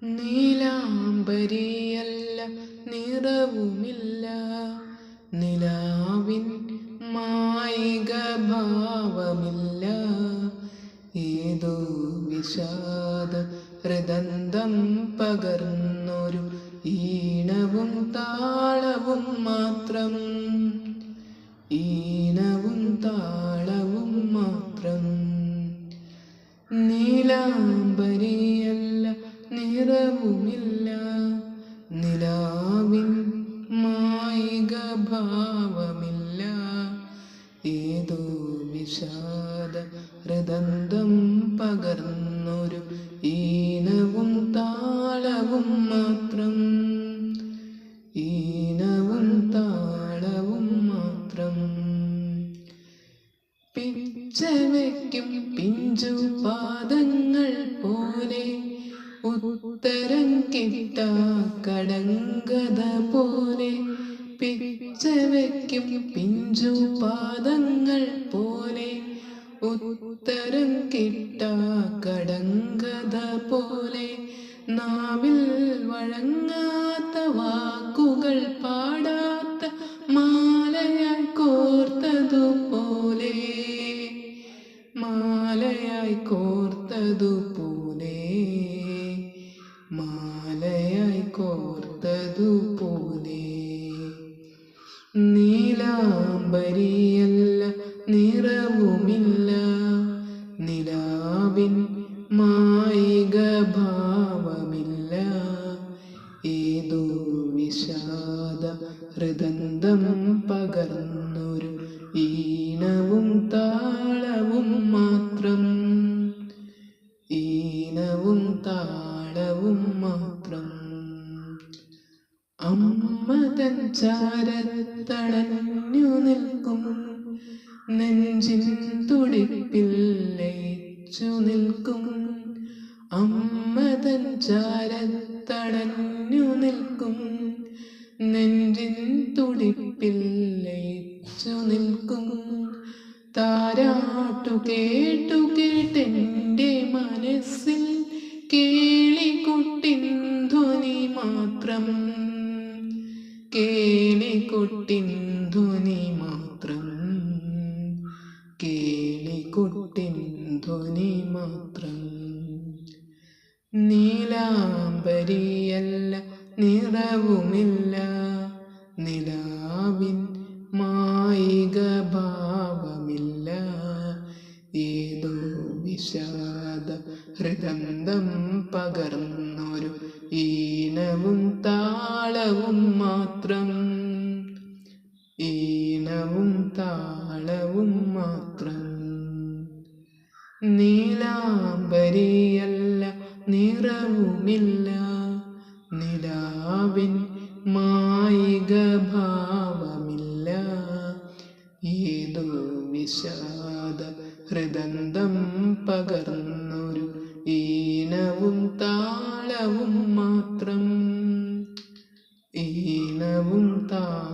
നീലാംബരിയല്ല, നിറവുമില്ല, നിലാവിൻ മായിക ഭാവമില്ല. ഏതോ വിഷാദ ഹൃദന്തം പകർന്നൊരു ഈണവും താളവും മാത്രം, ഈണവും താളവും മാത്രം. നീലാംബരിയല്ല, നിറവുമില്ല, നിലാവിൻ മായിക ഭാവമില്ല. ഏതോ വിഷാദ ഹൃദന്തം പകർന്നൊരു ഈണവും താളവും മാത്രം, ഈണവും താളവും മാത്രം. പിച്ചവയ്ക്കും പിഞ്ചു പാദങ്ങൾ പോലെ, ഉത്തരം കിട്ടാ കടങ്കഥ പോലെ. പിച്ചവയ്ക്കും പിഞ്ചു പാദങ്ങൾ പോലെ, ഉത്തരം കിട്ടാ കടങ്കഥ പോലെ. നാവിൽ വഴങ്ങാത്ത വാക്കുകൾ പാടാത്ത മാലയായി കോർത്തതുപോലെ, മാലയായി കോർത്തതുപോലെ, മാലയായി കോർത്തതുപോലെ. നീലാംബരിയല്ല, നിറവുമില്ല, നിലാവിൻ മായിക ഭാവമില്ല. ഏതോ വിഷാദ ഹൃദന്തം പകർന്നൊരു ഈണവും താളവും മാത്രം, ഈണവും താളവും മാത്രം. അമ്മ തൻ ചാരത്തണഞ്ഞു നിൽക്കും, നെഞ്ചിൻ തുടിപ്പിൽ ലയിച്ചു നിൽക്കും. അമ്മ തൻ ചാരത്തണഞ്ഞു നിൽക്കും, നെഞ്ചിൻ തുടിപ്പിൽ ലയിച്ചു നിൽക്കും. താരാട്ടു കേട്ടു കേട്ടെൻ്റെ മനസ്സിൽ കേളിക്കുട്ടിൻ ധ്വനി മാത്രം, കേളിക്കുട്ടിൻ ധ്വനി മാത്രം, കേളിക്കുട്ടിൻ ധ്വനി മാത്രം. നീലാംബരിയല്ല, നിറവുമില്ല, നിലാവിൻ മായിക ഭാവമില്ല. ഏതോ വിഷാദ ഹൃദന്തം പകർന്നൊരു ഈണവും താളവും മാത്രം, ഈണവും താളവും മാത്രം. നീലാംബരിയല്ല, നിറവുമില്ല, നിലാവിൻ മായിക ഭാവമില്ല. ഏതോ വിഷാദ ഹൃദന്തം പകർന്നൊരു ഈണവും താളവും മാത്രം, ഈണവും താളവും.